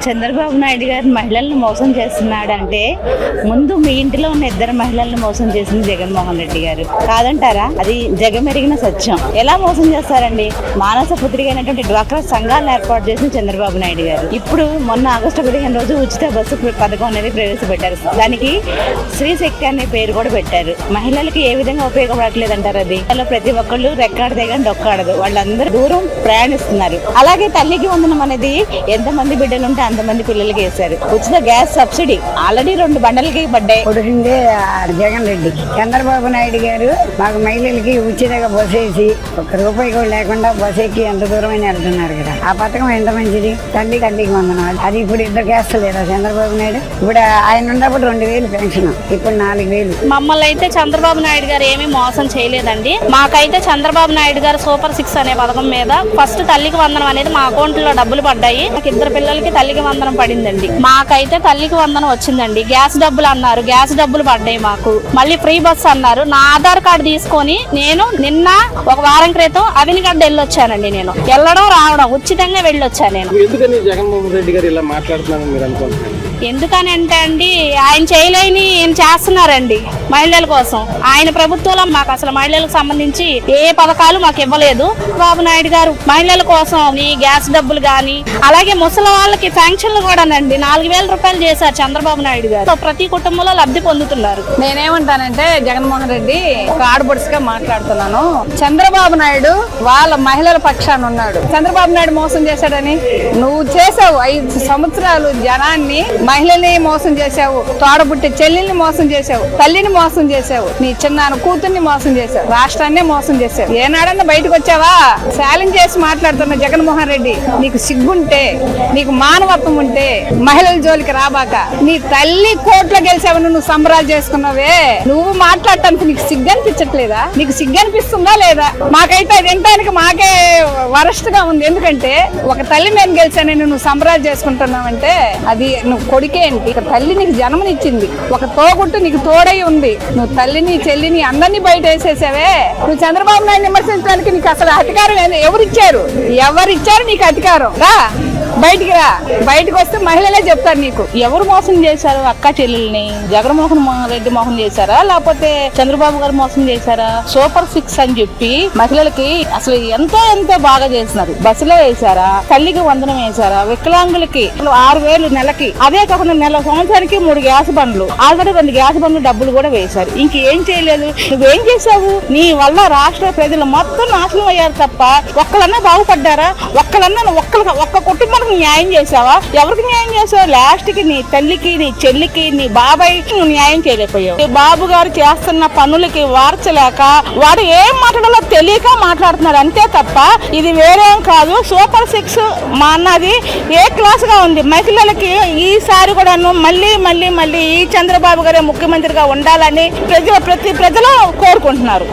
చంద్రబాబు నాయుడు గారు మహిళలను మోసం చేస్తున్నాడు అంటే ముందు మీ ఇంటిలో ఉన్న ఇద్దరు మహిళలను మోసం చేసింది జగన్మోహన్ రెడ్డి గారు కాదంటారా? అది జగమెరిగిన సత్యం. ఎలా మోసం చేస్తారండి? మానస పుత్రిక అయినటువంటి డ్వాక్రా సంఘాలను ఏర్పాటు చేసిన చంద్రబాబు నాయుడు గారు ఇప్పుడు మొన్న ఆగస్టు 15 రోజు ఉచిత బస్సు పథకం అనేది ప్రవేశపెట్టారు. దానికి స్త్రీ శక్తి అనే పేరు కూడా పెట్టారు. మహిళలకి ఏ విధంగా ఉపయోగపడట్లేదంటారు? అది ప్రతి ఒక్కళ్ళు రెక్కాడ దిగని డొక్కాడదు, వాళ్ళందరూ దూరం ప్రయాణిస్తున్నారు. అలాగే తల్లికి వందనం అనేది ఎంతమంది బిడ్డలు ఉంటే అంతమంది పిల్లలకి వేశారు. ఉచిత గ్యాస్ సబ్సిడీ ఆల్రెడీ 2 బండలకి పడ్డాయి. జగన్ రెడ్డి చంద్రబాబు నాయుడు గారు మాకు మహిళలకి ఉచితంగా బస్సు వేసి ₹1 కూడా లేకుండా బస్సు ఎక్కి ఎంత దూరమైన వెళ్తున్నారు కదా. ఆ పథకం ఎంత మంచిది. తల్లికి వందనాలు. అది ఇప్పుడు ఇద్దరు వేస్తలేదా చంద్రబాబు నాయుడు? ఇప్పుడు ఆయన ఉన్నప్పుడు 2000 పెన్షన్, ఇప్పుడు 4000. మమ్మల్ని అయితే చంద్రబాబు నాయుడు గారు ఏమీ మోసం చేయలేదండి. మాకైతే చంద్రబాబు నాయుడు గారు సూపర్ 6 అనే పథకం మీద ఫస్ట్ తల్లికి వందనం అనేది మా అకౌంట్ లో డబ్బులు పడ్డాయి. మాకు 2 పిల్లలకి తల్లికి వందనం పడిందండి. మాకైతే తల్లికి వందనం వచ్చిందండి. గ్యాస్ డబ్బులు అన్నారు, గ్యాస్ డబ్బులు పడ్డాయి మాకు. మళ్ళీ ఫ్రీ బస్ అన్నారు. నా ఆధార్ కార్డు తీసుకొని నేను నిన్న ఒక వారం క్రితం అవినిగడ్డ వెళ్ళొచ్చానండి. నేను వెళ్ళడం రావడం ఉచితంగా వెళ్ళొచ్చాను. నేను ఎందుకని జగన్మోహన్ రెడ్డి గారు ఇలా మాట్లాడుతున్నారని మీరు అనుకుంటున్నారు? ఎందుకని అంటే అండి, ఆయన చేయలేని ఏం చేస్తున్నారండి మహిళల కోసం. ఆయన ప్రభుత్వంలో మాకు అసలు మహిళలకు సంబంధించి ఏ పథకాలు మాకు ఇవ్వలేదు. బాబు నాయుడు గారు మహిళల కోసం ఈ గ్యాస్ డబ్బులు గాని, అలాగే ముసలి వాళ్ళకి పెన్షన్లు కూడానండి 4000 రూపాయలు చేశారు చంద్రబాబు నాయుడు గారు. ప్రతి కుటుంబంలో లబ్ధి పొందుతున్నారు. నేనేమంటానంటే జగన్మోహన్ రెడ్డి ఒక ఆడపడుచుగా మాట్లాడుతున్నాను. చంద్రబాబు నాయుడు వాళ్ళ మహిళల పక్షాన ఉన్నాడు. చంద్రబాబు నాయుడు మోసం చేశాడని నువ్వు చేసావు. 5 సంవత్సరాలు జనాన్ని, మహిళల్ని మోసం చేశావు. తోడబుట్టి చెల్లెల్ని మోసం చేశావు, తల్లిని మోసం చేశావు, నీ చిన్నాన్న కూతుర్ని మోసం చేశావు, రాష్ట్రాన్నే మోసం చేశావు. ఏనాడన్నా బయటకు వచ్చావా? ఛాలెంజ్ చేసి మాట్లాడుతున్న జగన్మోహన్ రెడ్డి, నీకు సిగ్గుంటే, నీకు మానవత్వం ఉంటే మహిళల జోలికి రాబాక. నీ తల్లి కోర్టులో గెలిచావు, నువ్వు సంబరాలు చేసుకున్నావే. నువ్వు మాట్లాడటానికి నీకు సిగ్గు అనిపించట్లేదా? నీకు సిగ్గు అనిపిస్తుందా లేదా? మాకైతే అది వినటానికి మాకే వరస్ట్ గా ఉంది. ఎందుకంటే ఒక తల్లి మేము గెలిచానని నువ్వు సంబరాలు చేసుకుంటున్నావంటే అది నువ్వు కొడుకే ఏంటి? తల్లి నీకు జన్మనిచ్చింది, ఒక తోగుట్టు నీకు తోడై ఉంది. నువ్వు తల్లిని చెల్లిని అందరినీ బయట వేసేసావే. నువ్వు చంద్రబాబు నాయుడు విమర్శించడానికి నీకు అసలు అధికారం ఎవరిచ్చారు నీకు అధికారం? రా బయటికి రా. బయటకు వస్తే మహిళలే చెప్తారు నీకు. ఎవరు మోసం చేశారు? అక్క చెల్లెల్ని జగన్మోహన్ రెడ్డి మోసం చేశారా, లేకపోతే చంద్రబాబు గారు మోసం చేశారా? సూపర్ 6 అని చెప్పి మహిళలకి అసలు ఎంతో బాగా చేస్తున్నారు. బస్సులో వేశారా, తల్లికి వందనం వేశారా, వికలాంగులకి 6000 నెలకి, అదే కాకుండా సంవత్సరానికి 3 గ్యాస్ బండ్లు, ఆల్రెడీ 2 గ్యాస్ బండ్లు డబ్బులు కూడా వేశారు. ఇంకేం చేయలేదు. నువ్వేం చేశావు? నీ వల్ల రాష్ట్ర ప్రజలు మొత్తం నాశనం అయ్యారు తప్ప ఒక్కలన్నా బాగుపడ్డారా? ఒక్క కుటుంబానికి న్యాయం చేసావా? ఎవరికి న్యాయం చేసావు? లాస్ట్ కి నీ తల్లికి, నీ చెల్లికి, నీ బాబాయ్ నువ్వు న్యాయం చేయలేకపోయావు. నీ బాబు గారు చేస్తున్న పనులకి వార్చలేక వాడు ఏం మాట్లాడాలో తెలియక మాట్లాడుతున్నాడు అంతే తప్ప ఇది వేరేం కాదు. సూపర్ 6 మా అన్నది ఏ క్లాస్ గా ఉంది. మహిళలకి ఈసారి కూడాను మళ్ళీ ఈ చంద్రబాబు గారే ముఖ్యమంత్రిగా ఉండాలని ప్రతి ప్రజలు కోరుకుంటున్నారు.